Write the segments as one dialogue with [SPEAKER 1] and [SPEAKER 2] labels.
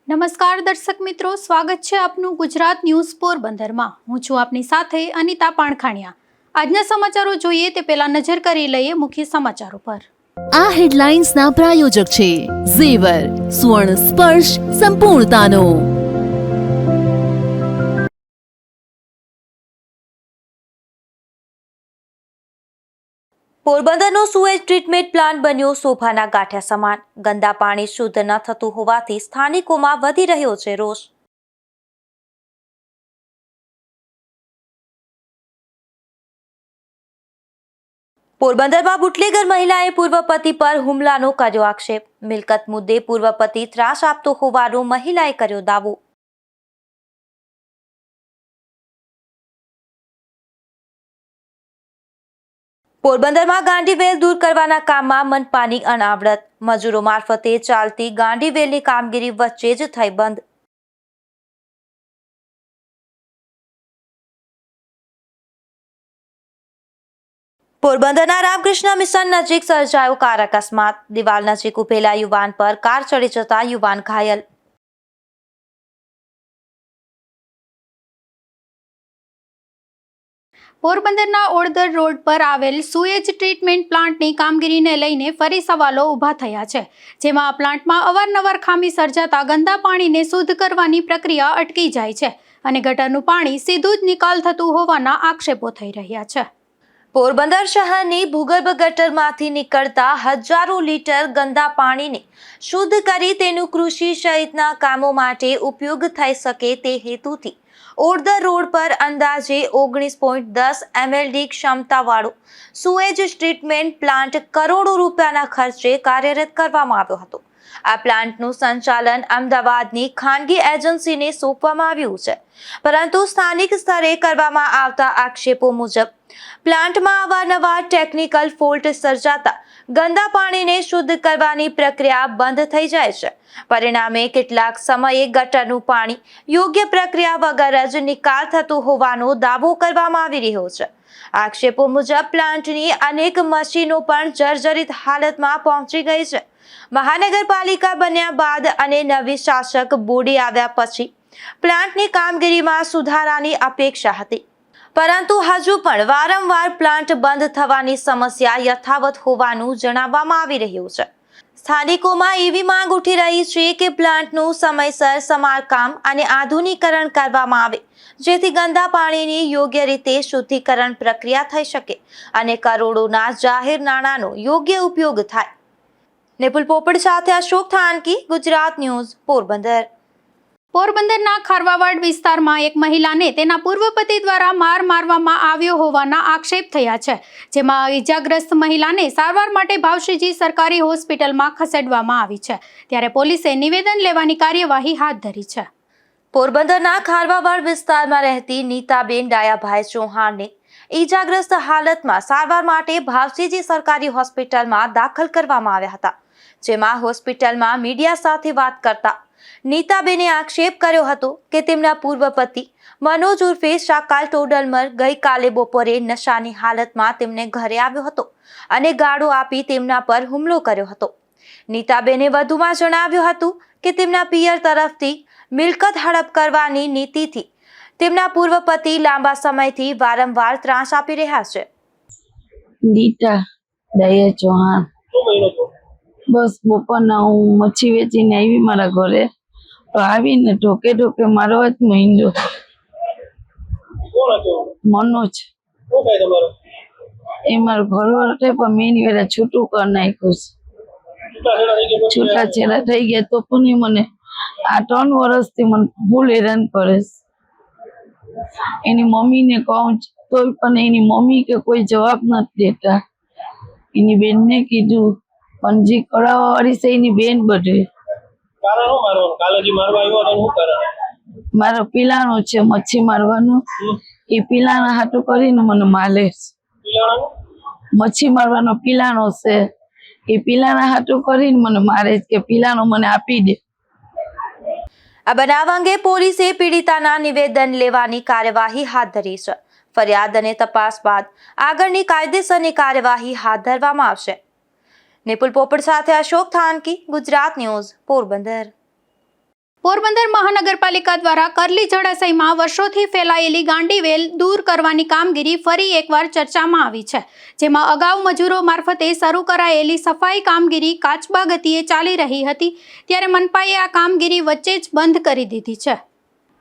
[SPEAKER 1] નમસ્કાર દર્શક મિત્રો, સ્વાગત છે આપનું ગુજરાત ન્યૂઝ પોરબંદરમાં। હું છું આપની સાથે અનિતા પાણખાણિયા। આજના સમાચારો જોઈએ તે પહેલા નજર કરી લઈએ મુખ્ય સમાચારો પર।
[SPEAKER 2] આ હેડલાઇન્સના પ્રાયોજક છે ઝેવર, સુવર્ણ સ્પર્શ સંપૂર્ણતાનો।
[SPEAKER 3] પોરબંદરનો સુએજ ટ્રીટમેન્ટ પ્લાન્ટ બન્યો શોભાના ગાંઠિયા સમાન। ગંદા પાણી શુદ્ધ ન થતું હોવાથી સ્થાનિકોમાં વધી રહ્યો છે રોષ। પોરબંદરમાં બુટલેગર મહિલાએ પૂર્વ પતિ પર હુમલાનો કર્યો આક્ષેપ। મિલકત મુદ્દે પૂર્વ પતિ ત્રાસ આપતો હોવાનો મહિલાએ કર્યો દાવો। પોરબંદરમાં ગાંડીવેલ દૂર કરવાના કામમાં મનપાની અનાવડત। મજૂરો મારફતે ચાલતી ગાંડીવેલની કામગીરી વચ્ચે જ થઈ બંધ। પોરબંદરના રામકૃષ્ણ મિશન નજીક સર્જાયો કાર અકસ્માત। દિવાલ નજીક ઉભેલા યુવાન પર કાર ચડી જતા યુવાન ઘાયલ।
[SPEAKER 1] પોરબંદરના ઓડદર રોડ પર આવેલ સુએજ ટ્રીટમેન્ટ પ્લાન્ટની કામગીરીને લઈને ફરી સવાલો ઊભા થયા છે, જેમાં આ પ્લાન્ટમાં અવારનવાર ખામી સર્જાતા ગંદા પાણીને શુદ્ધ કરવાની પ્રક્રિયા અટકી જાય છે અને ગટરનું પાણી સીધું જ નિકાલ થતું હોવાના આક્ષેપો થઈ રહ્યા છે।
[SPEAKER 3] પોરબંદર શહેરની ભૂગર્ભ ગટરમાંથી નીકળતા હજારો લીટર ગંદા પાણીને શુદ્ધ કરી તેનું કૃષિ સહિતના કામો માટે ઉપયોગ થઈ શકે તે હેતુથી ઓડદર રોડ પર અંદાજે 19.10 MLD ક્ષમતાવાળો સુએજ ટ્રીટમેન્ટ પ્લાન્ટ કરોડો રૂપિયાના ખર્ચે કાર્યરત કરવામાં આવ્યો હતો। આ પ્લાન્ટનું સંચાલન અમદાવાદની ખાનગી એજન્સીને સોંપવામાં આવ્યું છે, પરંતુ સ્થાનિક સ્તરે કરવામાં આવતા આક્ષેપો મુજબ પ્લાન્ટમાં અવારનવાર ટેકનિકલ ફોલ્ટ સર્જાતા ગંદા પાણીને શુદ્ધ કરવાની પ્રક્રિયા બંધ થઈ જાય છે। પરિણામે કેટલાક સમયે ગટરનું પાણી યોગ્ય પ્રક્રિયા વગર જ નિકાલ થતું હોવાનો દાવો કરવામાં આવી રહ્યો છે। આક્ષેપો મુજબ પ્લાન્ટની અનેક મશીનો પણ જર્જરિત હાલતમાં પહોંચી ગઈ છે। મહાનગરપાલિકા બન્યા બાદ અને નવી શાસક બોડી આવ્યા પછી પ્લાન્ટની કામગીરીમાં સુધારાની અપેક્ષા હતી, પરંતુ હજુ પણ વારંવાર પ્લાન્ટ બંધ થવાની સમસ્યા યથાવત હોવાનું જણાવવામાં આવી રહ્યું છે। સ્થાનિકોમાં એવી માંગ ઉઠી રહી છે કે પ્લાન્ટનું સમયસર સમારકામ અને આધુનિકીકરણ કરવામાં આવે, જેથી ગંદા પાણીની યોગ્ય રીતે શુદ્ધિકરણ પ્રક્રિયા થઈ શકે અને કરોડોના જાહેર નાણાંનો યોગ્ય ઉપયોગ થાય। નિપુલ પોપટ સાથે અશોક થાનકી, ગુજરાત ન્યૂઝ, પોરબંદર।
[SPEAKER 1] પોરબંદરના ખારવાવાડ વિસ્તારમાં એક મહિલાને તેના પૂર્વ પતિ દ્વારા મારવામાં આવ્યો હોવાના આક્ષેપ થયા છે, જેમાં ઈજાગ્રસ્ત મહિલાને સારવાર માટે ભાવશ્રીજી સરકારી હોસ્પિટલમાં ખસેડવામાં આવી છે, ત્યારે પોલીસે નિવેદન લેવાની કાર્યવાહી હાથ ધરી છે।
[SPEAKER 3] પોરબંદરના ખારવાવાડ વિસ્તારમાં રહેતી નીતાબેન ડાયાભાઈ ચૌહાણને ઈજાગ્રસ્ત હાલતમાં સારવાર માટે ભાવશ્રીજી સરકારી હોસ્પિટલમાં દાખલ કરવામાં આવ્યા હતા, જેમાં હોસ્પિટલમાં મીડિયા સાથે વાત કરતા નીતાબેને આક્ષેપ કર્યો હતો કે તેમના પૂર્વ પતિ મનોજ ઉર્ફે શાકાલ ટોડલમર ગઈકાલે બપોરે નશાની હાલતમાં તેમને ઘરે આવ્યો હતો અને ગાળો આપી તેમના પર હુમલો કર્યો હતો। નીતાબેને વધુમાં જણાવ્યું હતું કે તેમના પિયર તરફથી મિલકત હડપ કરવાની નીતિથી તેમના પૂર્વ પતિ લાંબા સમયથી વારંવાર ત્રાસ આપી રહ્યા છે।
[SPEAKER 4] નીતા ડાયા ચૌહાણ, બસ બપોરના હું મચ્છી વેચીને આવી મારા ઘરે, તો આવીને ઢોકે મારવા જ માંડ્યો। મનોજ એ મારો ઘરવાળો છે, પણ મેં એની વેલા છૂટું કરી નાખ્યું છે। છૂટાછેડા થઈ ગયા તો પણ મને આ 3 વર્ષથી મને ફૂલ હેરાન કરે છે। એની મમ્મીને કહું તો પણ એની મમ્મી કે કોઈ જવાબ નથી દેતા। એની બેનને કીધું, પણ જે કરાવવા વાળી છે એની બેન બધે। મારો પિલાણો છે મચ્છી મારવાનું, એ પિલાણા હાટું કરીને મને માલે છે। મચ્છી મારવાનો પિલાણો છે, એ પિલાણા હાટું કરીને મને મારે કે પિલાણો મને આપી દે।
[SPEAKER 3] આ બનાવ અંગે પોલીસે પીડિતાના નિવેદન લેવાની કાર્યવાહી હાથ ધરી છે। ફરિયાદ અને તપાસ બાદ આગળની કાયદેસરની કાર્યવાહી હાથ ધરવામાં આવશે। નિપુલ પોપટ સાથે અશોક થાનકી, ગુજરાત ન્યૂઝ, પોરબંદર।
[SPEAKER 1] પોરબંદર મહાનગરપાલિકા દ્વારા કરલી જળાશયમાં વર્ષોથી ફેલાયેલી ગાંડીવેલ દૂર કરવાની કામગીરી ફરી એકવાર ચર્ચામાં આવી છે, જેમાં અગાઉ મજૂરો મારફતે શરૂ કરાયેલી સફાઈ કામગીરી કાચબા ગતિએ ચાલી રહી હતી, ત્યારે મનપાએ આ કામગીરી વચ્ચે જ બંધ કરી દીધી છે.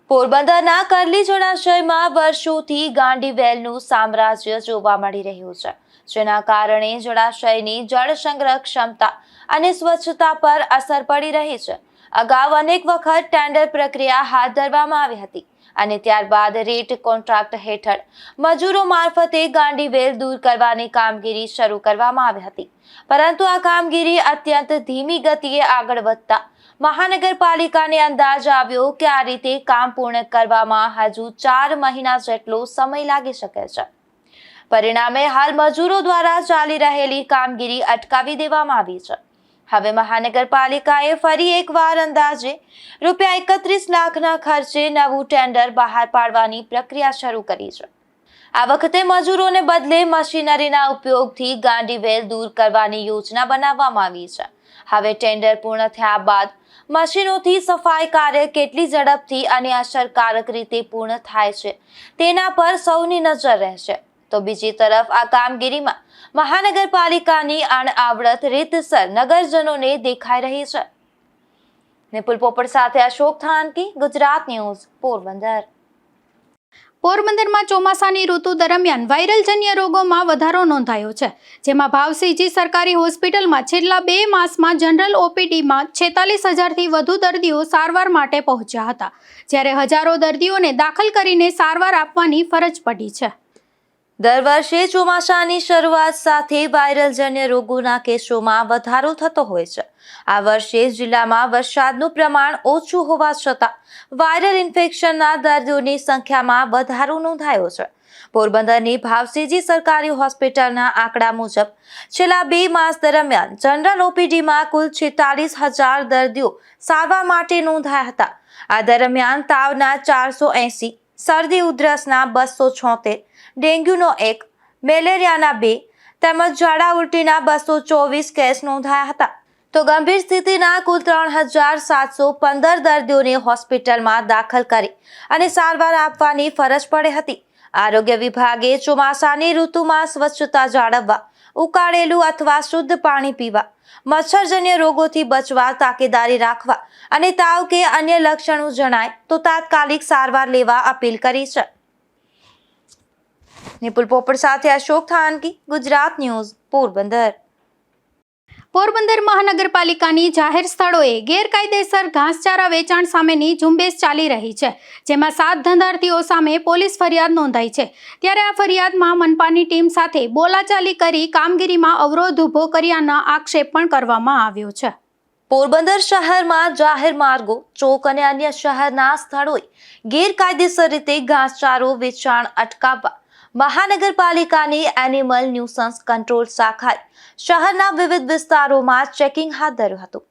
[SPEAKER 3] પોરબંદરના કરલી જળાશયમાં વર્ષોથી ગાંડીવેલનું સામ્રાજ્ય જોવા મળી રહ્યું છે, જેના કારણે જળાશયની જળ સંગ્રહ ક્ષમતા અને સ્વચ્છતા પર અસર પડી રહી છે. અગાઉ અનેક વખત ટેન્ડર પ્રક્રિયા હાથ ધરવામાં આવી હતી અને ત્યારબાદ રેટ કોન્ટ્રાક્ટ હેઠળ મજૂરો મારફતે ગાંડીવેલ દૂર કરવાની કામગીરી શરૂ કરવામાં આવી હતી, પરંતુ આ કામગીરી અત્યંત ધીમી ગતિએ આગળ વધતા મહાનગરપાલિકાને અંદાજ આવ્યો કે આ રીતે કામ પૂર્ણ કરવામાં હજુ 4 મહિના જેટલો સમય લાગી શકે છે. પરિણામે હાલ મજૂરો દ્વારા ચાલી રહેલી કામગીરી અટકાવી દેવામાં આવી છે. હવે મહાનગરપાલિકાએ ફરી એકવાર અંદાજે ₹31 લાખના ખર્ચે નવું ટેન્ડર બહાર પાડવાની પ્રક્રિયા શરૂ કરી છે. આ વખતે મજૂરોને બદલે મશીનરીના ઉપયોગથી ગાંડીવેલ દૂર કરવાની યોજના બનાવવામાં આવી છે. હવે ટેન્ડર પૂર્ણ થયા બાદ મશીનોથી સફાઈ કાર્ય કેટલી ઝડપથી અને અસરકારક રીતે પૂર્ણ થાય છે તેના પર સૌની નજર રહેશે. તો બીજી તરફ આ કામગીરીમાં મહાનગરપાલિકાની અણઆવડત રીતસર નગરજનોને દેખાઈ રહી છે. નિપુલ પોપટ સાથે અશોક થાનકી, ગુજરાત ન્યૂઝ, પોરબંદર.
[SPEAKER 1] પોરબંદરમાં ચોમાસાની ઋતુ દરમિયાન વાયરલજન્ય રોગોમાં વધારો નોંધાયો છે, જેમાં ભાવસીજી સરકારી હોસ્પિટલમાં છેલ્લા 2 માસમાં જનરલ ઓપીડીમાં 46,000થી વધુ દર્દીઓ સારવાર માટે પહોંચ્યા હતા, જ્યારે હજારો દર્દીઓને દાખલ કરીને સારવાર આપવાની ફરજ પડી છે.
[SPEAKER 3] દર વર્ષે ચોમાસાની શરૂઆત સાથે વાયરલજન્ય રોગોના કેસોમાં વધારો થતો હોય છે. આ વર્ષે જિલ્લામાં વરસાદનું પ્રમાણ ઓછું હોવા છતાં વાયરલ ઇન્ફેક્શનના દર્દીઓની સંખ્યામાં વધારો નોંધાયો છે. પોરબંદરની ભાવસીજી સરકારી હોસ્પિટલના આંકડા મુજબ છેલ્લા 2 માસ દરમિયાન જનરલ ઓપીડીમાં કુલ 46,000 દર્દીઓ સારવાર માટે નોંધાયા હતા. આ દરમિયાન તાવના 480, શરદી ઉધરસના 276, ડેન્ગ્યુનો 1, મેલેરિયાના 2 તેમજ ઝાડા ઉલટીના 224 કેસ નોંધાયા હતા. તો ગંભીર સ્થિતિના કુલ 3,715 દર્દીઓને હોસ્પિટલમાં દાખલ કરી અને સારવાર આપવાની ફરજ પડી હતી. આરોગ્ય વિભાગે ચોમાસાની ઋતુમાં સ્વચ્છતા જાળવવા, ઉકાળેલું અથવા શુદ્ધ પાણી પીવા, મચ્છરજન્ય રોગોથી બચવા તાકેદારી રાખવા અને તાવ કે અન્ય લક્ષણો જણાય તો તાત્કાલિક સારવાર લેવા અપીલ કરી છે. નિપુલ પોપટ સાથે અશોક થાનકી, ગુજરાત ન્યૂઝ, પોરબંદર.
[SPEAKER 1] પોરબંદર મહાનગરપાલિકાની જાહેર સ્થળોએ ગેરકાયદેસર ઘાસચારા વેચાણ સામેની ઝુંબેશ ચાલી રહી છે, જેમાં 7 ધંધાર્થીઓ સામે પોલીસ ફરિયાદ નોંધાઈ છે. ત્યારે આ ફરિયાદમાં મનપાની ટીમ સાથે બોલાચાલી કરી કામગીરીમાં અવરોધ ઊભો કર્યાનો આક્ષેપ પણ કરવામાં આવ્યો છે.
[SPEAKER 3] પોરબંદર શહેરમાં જાહેર માર્ગો, ચોક અને અન્ય શહેરના સ્થળોએ ગેરકાયદેસર રીતે ઘાસચારો વેચાણ અટકાવવા મહાનગરપાલિકાની એનિમલ ન્યુસન્સ કંટ્રોલ શાખાએ શહેરના વિવિધ વિસ્તારોમાં ચેકિંગ હાથ ધર્યું હતું,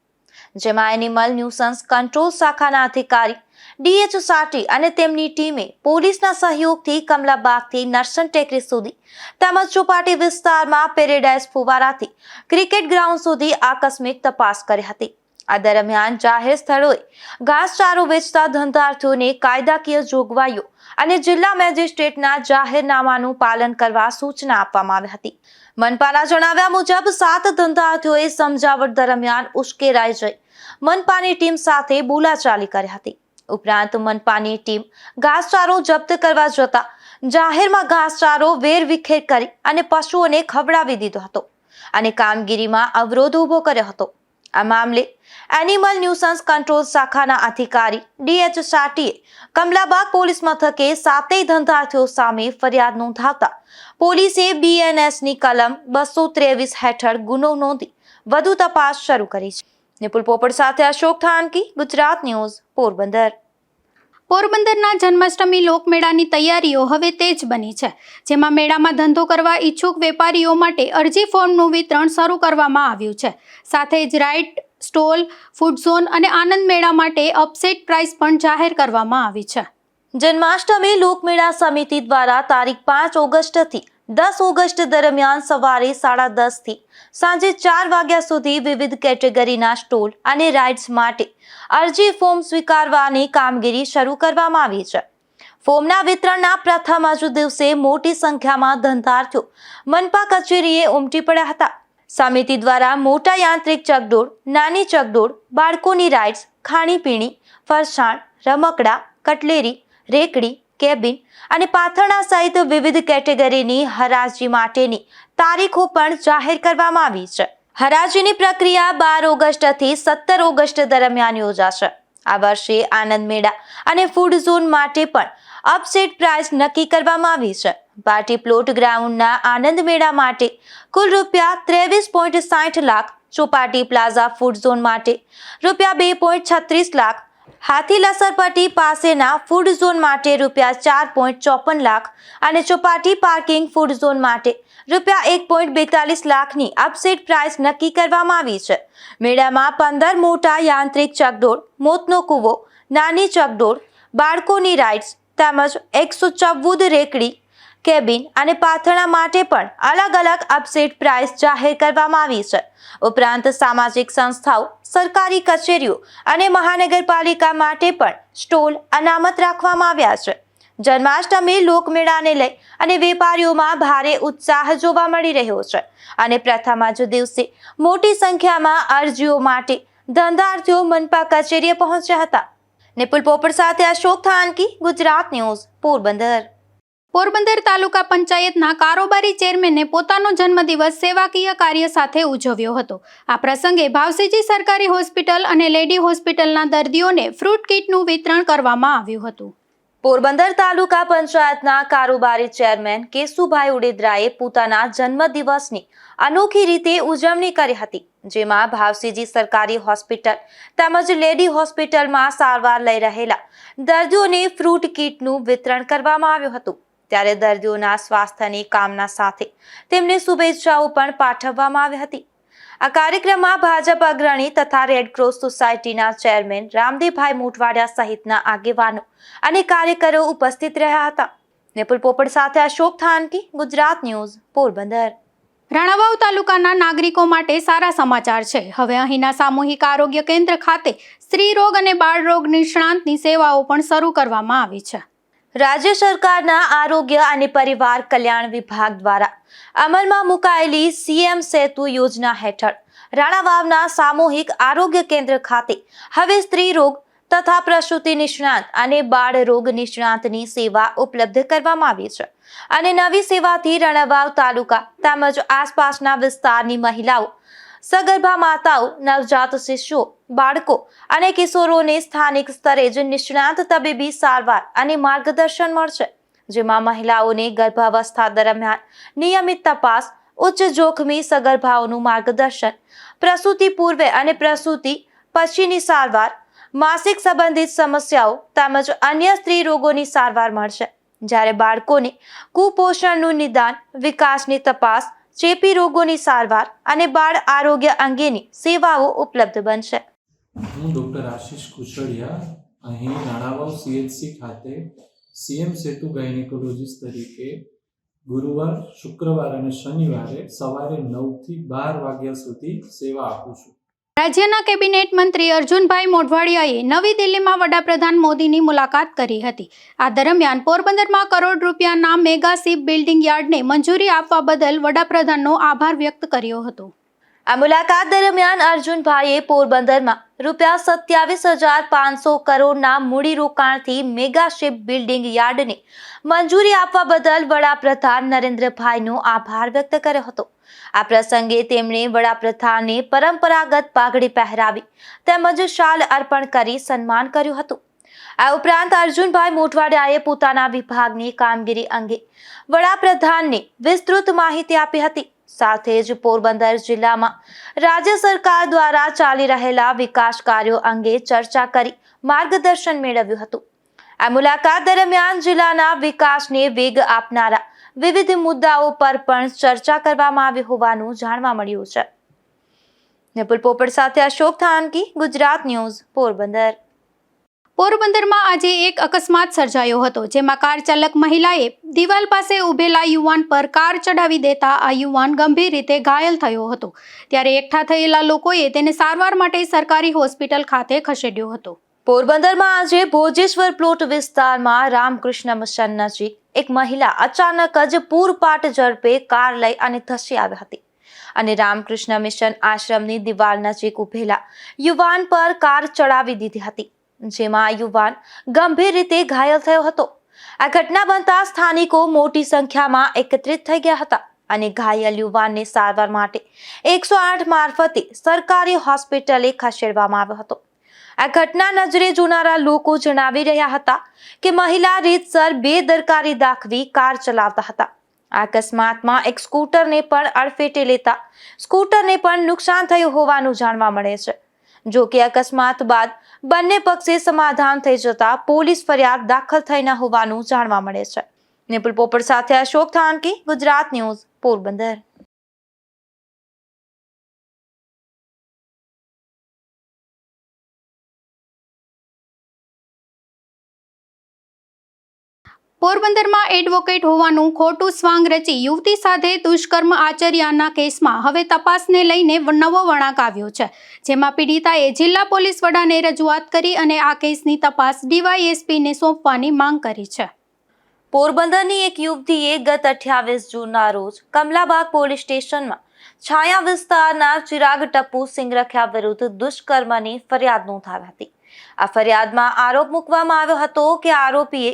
[SPEAKER 3] જેમાં એનિમલ ન્યુસન્સ કંટ્રોલ શાખાના અધિકારી DH સાટી અને તેમની ટીમે પોલીસના સહયોગથી કમલાબાગથી નરસન ટેકરી સુધી તેમજ ચોપાટી વિસ્તારમાં પેરેડાઇઝ ફુવારાથી ક્રિકેટ ગ્રાઉન્ડ સુધી આકસ્મિક તપાસ કરી હતી. આ દરમિયાન જાહેર સ્થળોએ ઘાસચારો વેચતા ધંધાર્થીઓને કાયદાકીય જોગવાઈઓ અને જિલ્લા મેજિસ્ટ્રેટના જાહેરનામાનું પાલન કરવા સૂચના આપવામાં આવી હતી. મનપાના જણાવ્યા મુજબ 7 ધંધાર્થીઓએ સમજાવટ દરમિયાન ઉશ્કેરાઈ જઈ મનપાની ટીમ સાથે બોલાચાલી કરી હતી. ઉપરાંત મનપાની ટીમ ઘાસચારો જપ્ત કરવા જતા જાહેરમાં ઘાસચારો વેરવિખેર કરી અને પશુઓને ખવડાવી દીધો હતો અને કામગીરીમાં અવરોધ ઊભો કર્યો હતો. આ મામલે એનિમલ ન્યુસન્સ કંટ્રોલ શાખાના અધિકારી DH સાટીએ કમલાબાગ પોલીસ મથકે 7 ધંધાર્થીઓ સામે ફરિયાદ નોંધાવતા પોલીસે BNSની કલમ 223 હેઠળ ગુનો નોંધી વધુ તપાસ શરૂ કરી છે. નિપુલ પોપટ સાથે અશોક થાનકી, ગુજરાત ન્યૂઝ, પોરબંદર.
[SPEAKER 1] પોરબંદરના જન્માષ્ટમી લોકમેળાની તૈયારીઓ હવે તેજ બની છે, જેમાં મેળામાં ધંધો કરવા ઈચ્છુક વેપારીઓ માટે અરજી ફોર્મનું વિતરણ શરૂ કરવામાં આવ્યું છે. સાથે જ રાઇડ, સ્ટોલ, ફૂડ ઝોન અને આનંદ મેળા માટે અપસેટ પ્રાઇસ પણ જાહેર કરવામાં આવી છે.
[SPEAKER 3] જન્માષ્ટમી લોકમેળા સમિતિ દ્વારા તારીખ 5 ઓગસ્ટથી 10 ઓગસ્ટ દરમિયાન સવારે 10:30 થી સાંજે 4 વાગ્યા સુધી વિવિધ કેટેગરીના સ્ટોલ અને રાઇડ્સ માટે અરજી ફોર્મ સ્વીકારવાની કામગીરી શરૂ કરવામાં આવી છે. ફોર્મના વિતરણના પ્રથમ જ દિવસે મોટી સંખ્યામાં ધંધાર્થીઓ મનપા કચેરીએ ઉમટી પડ્યા હતા. સમિતિ દ્વારા મોટા યાંત્રિક ચકડોળ, નાની ચકડોળ, બાળકોની રાઇડ્સ, ખાણીપીણી, ફરસાણ, રમકડા, કટલેરી, રેકડી, કેબિન અને પાથરણા સહિત વિવિધ કેટેગરીની હરાજી માટેની તારીખો પણ જાહેર કરવામાં આવી છે. હરાજીની પ્રક્રિયા 12 ઓગસ્ટથી 17 ઓગસ્ટ દરમિયાન યોજાશે. આ વર્ષે આનંદ મેળા અને ફૂડ ઝોન માટે પણ અપસેટ પ્રાઇસ નક્કી કરવામાં આવી છે. પાર્ટી પ્લોટ ગ્રાઉન્ડના આનંદ મેળા માટે કુલ રૂપિયા 23.60 lakh, Chowpatty plaza food zone માટે રૂપિયા 2.36 લાખ, હાથી લસરપટ્ટી પાસેના ફૂડ ઝોન માટે રૂપિયા 4.54 લાખ અને ચોપાટી પાર્કિંગ ફૂડ ઝોન માટે રૂપિયા 1.42 લાખની અપસેટ પ્રાઇસ નક્કી કરવામાં આવી છે. મેળામાં 15 મોટા યાંત્રિક ચકડોળ, મોતનો કૂવો, નાની ચકડોળ, બાળકોની રાઇડ્સ તેમજ 114 રેકડી, કેબિન અને પાથરણા માટે પણ અલગ અલગ અપસેટ પ્રાઇસ જાહેર કરવામાં આવી છે. ઉપરાંત સામાજિક સંસ્થાઓ, સરકારી કચેરીઓ અને મહાનગરપાલિકા માટે પણ સ્ટોલ અનામત રાખવામાં આવ્યા છે. જન્માષ્ટમી લોકમેળાને લઈ અને વેપારીઓમાં ભારે ઉત્સાહ જોવા મળી રહ્યો છે અને પ્રથમ જ દિવસે મોટી સંખ્યામાં અરજીઓ માટે ધંધાર્થીઓ મનપા કચેરીએ પહોંચ્યા હતા. નિપુલ પોપટ સાથે અશોક થાનકી, ગુજરાત ન્યૂઝ, પોરબંદર.
[SPEAKER 1] પોરબંદર તાલુકા પંચાયતના કારોબારી ચેરમેને પોતાનો જન્મદિવસ સેવાકીય કાર્ય સાથે ઉજવ્યો હતો. આ પ્રસંગે ભાવસીજી સરકારી હોસ્પિટલ અને લેડી હોસ્પિટલના દર્દીઓને ફ્રૂટ કીટનું વિતરણ કરવામાં આવ્યું હતું.
[SPEAKER 3] પોરબંદર તાલુકા પંચાયતના કારોબારી ચેરમેન કેશુભાઈ ઉડેદરાએ પોતાના જન્મદિવસની અનોખી રીતે ઉજવણી કરી હતી, જેમાં ભાવસીજી સરકારી હોસ્પિટલ તેમજ લેડી હોસ્પિટલમાં સારવાર લઈ રહેલા દર્દીઓને ફ્રૂટ કીટનું વિતરણ કરવામાં આવ્યું હતું. ત્યારે દર્દીઓના સ્વાસ્થ્યની કામના સાથે તેમને શુભેચ્છાઓ પણ પાઠવવામાં આવી હતી. આ કાર્યક્રમમાં ભાજપ અગ્રણી તથા રેડક્રોસ સોસાયટીના ચેરમેન રામદેવભાઈ મોઢવાડિયા સહિતના આગેવાનો અને કાર્યકરો ઉપસ્થિત રહ્યા હતા. નિપુલ પોપટ સાથે અશોક થાનકી, ગુજરાત ન્યૂઝ, પોરબંદર.
[SPEAKER 1] રાણાવાવ તાલુકાના નાગરિકો માટે સારા સમાચાર છે. હવે અહીંના સામૂહિક આરોગ્ય કેન્દ્ર ખાતે સ્ત્રી રોગ અને બાળ રોગ નિષ્ણાંતની સેવાઓ પણ શરૂ કરવામાં આવી છે.
[SPEAKER 3] રાજ્ય સરકારના આરોગ્ય અને પરિવાર કલ્યાણ વિભાગ દ્વારા અમલમાં મુકાયેલી સીએમ સેતુ યોજના હેઠળ રાણાવાવના સામૂહિક આરોગ્ય કેન્દ્ર ખાતે હવે સ્ત્રી રોગ તથા પ્રસૂતિ નિષ્ણાંત અને બાળ રોગ નિષ્ણાંતની સેવા ઉપલબ્ધ કરવામાં આવી છે અને નવી સેવાથી રાણાવાવ તાલુકા તેમજ આસપાસના વિસ્તારની મહિલાઓ, સગર્ભા માતાઓ, નવજાત શિશુઓ, બાળકો અને કિશોરોને સ્થાનિક સ્તરે જ નિષ્ણાંત તબીબી સારવાર અને માર્ગદર્શન મળશે, જેમાં મહિલાઓને ગર્ભાવસ્થા દરમિયાન નિયમિત તપાસ, ઉચ્ચ જોખમી સગર્ભાઓનું માર્ગદર્શન, પ્રસૂતિ પૂર્વે અને પ્રસૂતિ પછીની સારવાર, માસિક સંબંધિત સમસ્યાઓ તેમજ અન્ય સ્ત્રી રોગોની સારવાર મળશે. જ્યારે બાળકોને કુપોષણનું નિદાન, વિકાસની તપાસ, ચેપી રોગોની સારવાર અને બાળ આરોગ્ય અંગેની સેવાઓ ઉપલબ્ધ બનશે.
[SPEAKER 5] હું ડૉક્ટર આશિષ કુશળિયા અહીં રાણાવાવ CHC ખાતે સીએમ સેતુ ગાયનેકોલોજીસ્ટ તરીકે ગુરુવાર, શુક્રવાર અને શનિવારે સવારે 9 થી 12 વાગ્યા સુધી સેવા આપું છું.
[SPEAKER 1] રાજ્યના કેબિનેટ મંત્રી અર્જુનભાઈ મોઢવાડિયાએ નવી દિલ્હીમાં વડાપ્રધાન મોદીની મુલાકાત કરી હતી. આ દરમિયાન પોરબંદરમાં કરોડ રૂપિયાના મેગા શિપ બિલ્ડિંગ યાર્ડને મંજૂરી આપવા બદલ વડાપ્રધાનનો આભાર વ્યક્ત કર્યો હતો.
[SPEAKER 3] આ મુલાકાત દરમિયાન અર્જુનભાઈએ પોરબંદરમાં રૂપિયા 27,500 કરોડના મૂડીરોકાણથી મેગા શિપ બિલ્ડિંગ યાર્ડને મંજૂરી આપવા બદલ વડાપ્રધાન નરેન્દ્રભાઈનો આભાર વ્યક્ત કર્યો હતો. આ પ્રસંગે તેમણે વડાપ્રધાનને પરંપરાગત પાઘડી પહેરાવી તેમજ શાલ અર્પણ કરી સન્માન કર્યું હતું. આ ઉપરાંત અર્જુનભાઈ મોઢવાડિયાએ પોતાના વિભાગની કામગીરી અંગે વડાપ્રધાનને વિસ્તૃત માહિતી આપી હતી. સાથે જ પોરબંદર જિલ્લામાં રાજ્ય સરકાર દ્વારા ચાલી રહેલા વિકાસ કાર્યો અંગે ચર્ચા કરી માર્ગદર્શન મેળવ્યું હતું. આ મુલાકાત દરમિયાન જિલ્લાના વિકાસને વેગ આપનારા વિવિધ મુદ્દાઓ પર પણ ચર્ચા કરવામાં આવી હોવાનું જાણવા મળ્યું છે. નિપુલ પોપટ સાથે અશોક થાનકી, ગુજરાત ન્યૂઝ, પોરબંદર.
[SPEAKER 1] પોરબંદરમાં આજે એક અકસ્માત સર્જાયો હતો, જેમાં કાર ચાલક મહિલાએ દિવાલ પાસે ઉભેલા યુવાન પર કાર ચડાવી દેતા આ યુવાન ગંભીર રીતે ઘાયલ થયો હતો. ત્યારે એકઠા થયેલા લોકોએ તેને સારવાર માટે સરકારી હોસ્પિટલ ખાતે ખસેડ્યો હતો.
[SPEAKER 3] પોરબંદરમાં આજે ભોજેશ્વર પ્લોટ વિસ્તારમાં રામકૃષ્ણ મિશન નજીક એક મહિલા અચાનક જ પૂરપાટ ઝડપે કાર લઈ અને ધસી આવી હતી અને રામકૃષ્ણ મિશન આશ્રમની દિવાલ નજીક ઉભેલા યુવાન પર કાર ચડાવી દીધી હતી, જેમાં યુવાન ગંભીર રીતે ઘાયલ થયો હતો. આ ઘટના બનતા સ્થાનિકો મોટી સંખ્યામાં એકત્રિત થઈ ગયા હતા અને ઘાયલ યુવાનને સારવાર માટે 108 મારફતે સરકારી હોસ્પિટલે ખસેડવામાં આવ્યો હતો. આ ઘટના નજરે જોનારા લોકો જણાવી રહ્યા હતા કે મહિલા રીતસર બેદરકારી દાખવી કાર ચલાવતા હતા. આ અકસ્માતમાં એક સ્કૂટરને પણ અડફેટે લેતા સ્કૂટરને પણ નુકસાન થયું હોવાનું જાણવા મળે છે. જો કે અકસ્માત બાદ બંને પક્ષે સમાધાન થઈ જતા પોલીસ ફરિયાદ દાખલ થઈ ન હોવાનું જાણવા મળે છે. નિપુલ પોપટ સાથે અશોક થાનકી, ગુજરાત ન્યૂઝ, પોરબંદર.
[SPEAKER 1] પોરબંદરમાં એડવોકેટ હોવાનું ખોટું સ્વાંગ રચી યુવતી સાથે દુષ્કર્મ આચર્યાના કેસમાં હવે તપાસને લઈને નવો વળાંક આવ્યો છે, જેમાં પીડિતાએ જિલ્લા પોલીસ વડાને રજૂઆત કરી અને આ કેસની તપાસ ડીવાયએસપીને સોંપવાની માંગ કરી છે.
[SPEAKER 3] પોરબંદરની એક યુવતીએ ગત 28 જૂનના રોજ કમલાબાગ પોલીસ સ્ટેશનમાં છાયા વિસ્તારના ચિરાગ ટપ્પુ સિંગરખિયા વિરુદ્ધ દુષ્કર્મની ફરિયાદ નોંધાવી હતી. આ ફરિયાદમાં આરોપ મૂકવામાં આવ્યો હતો કે આરોપીએ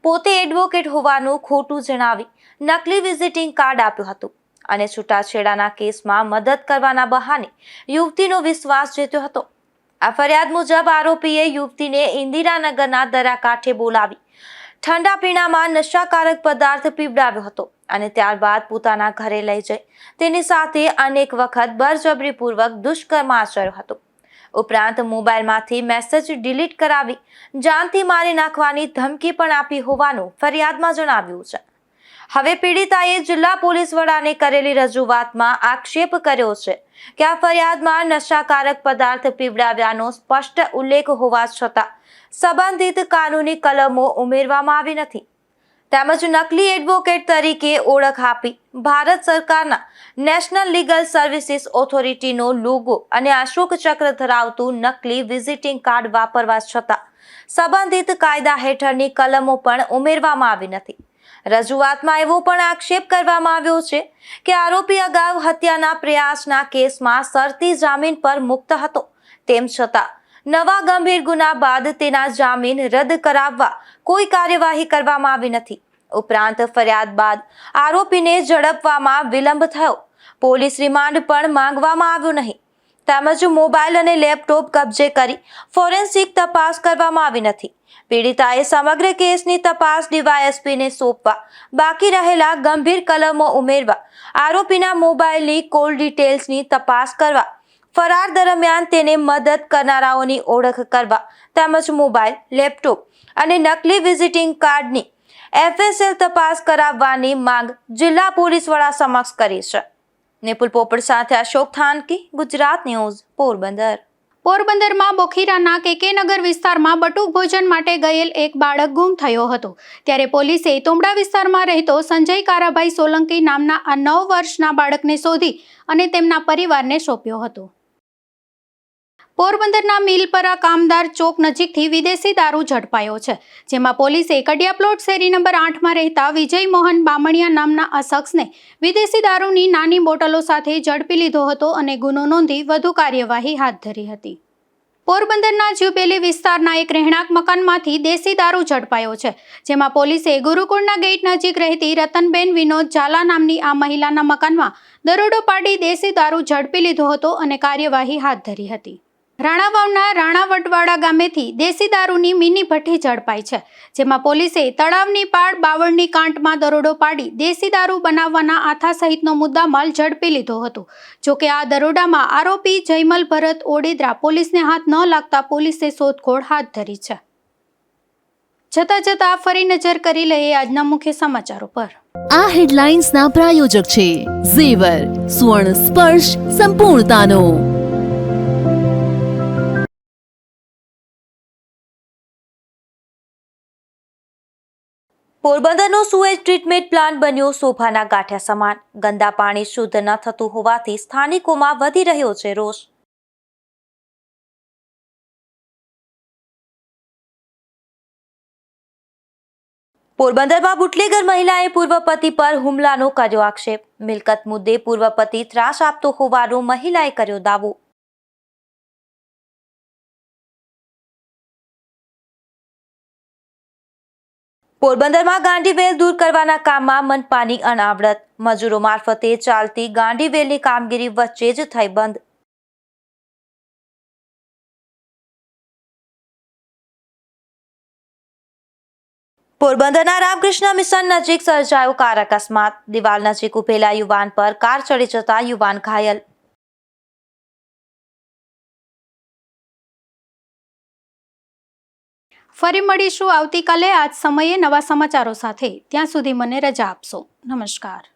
[SPEAKER 3] પોતે એડવોકેટ હોવાનું ખોટું જણાવી નકલી વિઝિટિંગ કાર્ડ આપ્યું હતું અને છૂટાછેડાના કેસમાં મદદ કરવાના બહાને યુવતીનો વિશ્વાસ જીત્યો હતો. આ ફરિયાદ મુજબ આરોપીએ યુવતીને ઇન્દિરાનગરના દરિયાકાંઠે બોલાવી ઠંડા પીણામાં નશાકારક પદાર્થ પીવડાવ્યો હતો અને ત્યારબાદ પોતાના ઘરે લઈ જઈ તેની સાથે અનેક વખત બળજબરીપૂર્વક દુષ્કર્મ આચર્યો હતો. ઉપરાંત મોબાઈલમાંથી મેસેજ ડિલીટ કરાવી જાનથી મારી નાખવાની ધમકી પણ આપી હોવાનું ફરિયાદમાં જણાવ્યું છે. હવે પીડિતાએ જિલ્લા પોલીસ વડાને કરેલી રજૂઆતમાં આક્ષેપ કર્યો છે કે આ ફરિયાદમાં નશાકારક પદાર્થ પીવડાવ્યાનો સ્પષ્ટ ઉલ્લેખ હોવા છતાં સંબંધિત કાનૂની કલમો ઉમેરવામાં આવી નથી, તેમજ નકલી એડવોકેટ તરીકે ઓળખ આપી ભારત સરકારના નેશનલ લીગલ સર્વિસીસ ઓથોરિટીનો લોગો અને અશોક ચક્ર ધરાવતું નકલી વિઝિટિંગ કાર્ડ વાપરવા છતાં સંબંધિત કાયદા હેઠળની કલમો પણ ઉમેરવામાં આવી નથી. રજૂઆતમાં એવો પણ આક્ષેપ કરવામાં આવ્યો છે કે આરોપી અગાઉ હત્યાના પ્રયાસના કેસમાં શરતી જામીન પર મુક્ત હતો, તેમ છતાં નવા ગંભીર ગુના બાદ તેના જામીન રદ કરાવવા કોઈ કાર્યવાહી કરવામાં આવી નથી. ઉપરાંત ફરિયાદ બાદ આરોપીને ઝડપવામાં વિલંબ થયો, પોલીસ રિમાન્ડ પણ માંગવામાં આવ્યું નહીં, તેમજ મોબાઈલ અને લેપટોપ કબજે કરી ફોરેન્સિક તપાસ કરવામાં આવી નથી. પીડિતાએ સમગ્ર કેસની તપાસ ડીવાયએસપીને સોંપવા, બાકી રહેલા ગંભીર કલમો ઉમેરવા, આરોપીના મોબાઈલની કોલ ડિટેલ્સની તપાસ કરવા, ફરાર દરમિયાન તેને મદદ કરનારાઓની ઓળખ કરવા તેમજ મોબાઈલ, લેપટોપ અને નકલી વિઝિટિંગ કાર્ડની FSL તપાસ કરાવવાની માંગ જિલ્લા પોલીસ વડા સમક્ષ કરી છે. નિપુલ પોપટ સાથે અશોક થાનકી, ગુજરાત ન્યૂઝ, પોરબંદર.
[SPEAKER 1] પોરબંદરમાં બોખીરાના કેકેનગર વિસ્તારમાં બટુક ભોજન માટે ગયેલ એક બાળક ગુમ થયો હતો. ત્યારે પોલીસે તોમડા વિસ્તારમાં રહેતો સંજય કારાભાઈ સોલંકી નામના આ 9 વર્ષના બાળકને શોધી અને તેમના પરિવારને સોંપ્યો હતો. પોરબંદરના મિલપરા કામદાર ચોક નજીકથી વિદેશી દારૂ ઝડપાયો છે, જેમાં પોલીસે કડિયા પ્લોટ શેરી નંબર 8માં રહેતા વિજય મોહન બામણિયા નામના આ શખ્સને વિદેશી દારૂની નાની બોટલો સાથે ઝડપી લીધો હતો અને ગુનો નોંધી વધુ કાર્યવાહી હાથ ધરી હતી. પોરબંદરના જ્યુબેલી વિસ્તારના એક રહેણાંક મકાનમાંથી દેશી દારૂ ઝડપાયો છે, જેમાં પોલીસે ગુરુકુળના ગેટ નજીક રહેતી રતનબેન વિનોદ ઝાલા નામની આ મહિલાના મકાનમાં દરોડો પાડી દેશી દારૂ ઝડપી લીધો હતો અને કાર્યવાહી હાથ ધરી હતી. રાણાવાવના રાણાવડવાડા ગામેથી દેશી દારૂની મિની ભઠ્ઠી ઝડપાઈ છે, જેમાં પોલીસે તળાવની પાળ બાવળની કાંટમાં દરોડો પાડી દેશી દારૂ બનાવવાના આથા સહિતનો મુદ્દામાલ ઝડપી લીધો હતો. જોકે આ દરોડામાં આરોપી જયમલ ભરત ઓડેદરા પોલીસને હાથ ન લાગતા પોલીસે શોધખોળ હાથ ધરી છે. જતા ફરી નજર કરી લઈએ આજના મુખ્ય સમાચારો પર.
[SPEAKER 2] આ હેડલાઇન્સના પ્રાયોજક છે ઝેવર, સુવર્ણ સ્પર્શ સંપૂર્ણતાનો.
[SPEAKER 3] પોરબંદરનો સુએજ ટ્રીટમેન્ટ પ્લાન્ટ બન્યો શોભાના ગાંઠિયા સમાન. ગંદા પાણી શુદ્ધ ન થતું હોવાથી સ્થાનિકોમાં વધી રહ્યો છે રોષ. પોરબંદરમાં બુટલેગર મહિલાએ પૂર્વ પતિ પર હુમલાનો કર્યો આક્ષેપ. મિલકત મુદ્દે પૂર્વ પતિ ત્રાસ આપતો હોવાનો મહિલાએ કર્યો દાવો. પોરબંદરમાં ગાંડીવેલ દૂર કરવાના કામમાં મનપાની અનાવડત. મજૂરો મારફતે ચાલતી ગાંડીવેલની કામગીરી વચ્ચે જ થઈ બંધ. પોરબંદરના રામકૃષ્ણ મિશન નજીક સર્જાયો કાર અકસ્માત. દિવાલ નજીક ઉભેલા યુવાન પર કાર ચડી જતા યુવાન ઘાયલ.
[SPEAKER 1] ફરી મળીશું આવતીકાલે આ જ સમયે નવા સમાચારો સાથે. ત્યાં સુધી મને રજા આપશો. નમસ્કાર.